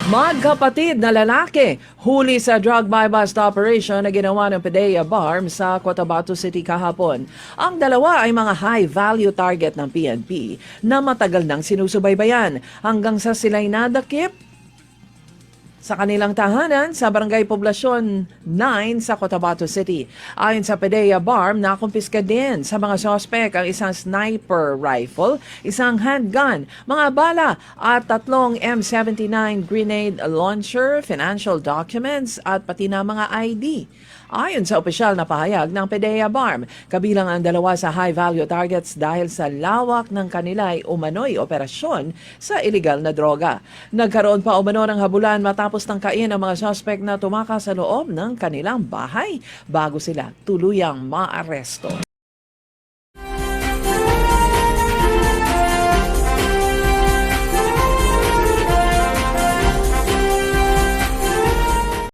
Magkapatid na lalaki huli sa drug buy-bust operation na ginawa ng PDEA BARM sa Cotabato City kahapon. Ang dalawa ay mga high-value target ng PNP na matagal nang sinusubaybayan hanggang sa sila'y nadakip sa kanilang tahanan sa Barangay Poblasyon 9 sa Cotabato City. Ayon sa PDEA BARM, nakumpiska din sa mga sospek ang isang sniper rifle, isang handgun, mga bala at 3 M79 grenade launcher, financial documents at pati na mga ID. Ayon sa opisyal na pahayag ng PDEA BARM, kabilang ang dalawa sa high-value targets dahil sa lawak ng kanila'y umano'y operasyon sa iligal na droga. Nagkaroon pa umano ng habulan matapos tangkain ang mga suspect na tumakas sa loob ng kanilang bahay bago sila tuluyang maaresto.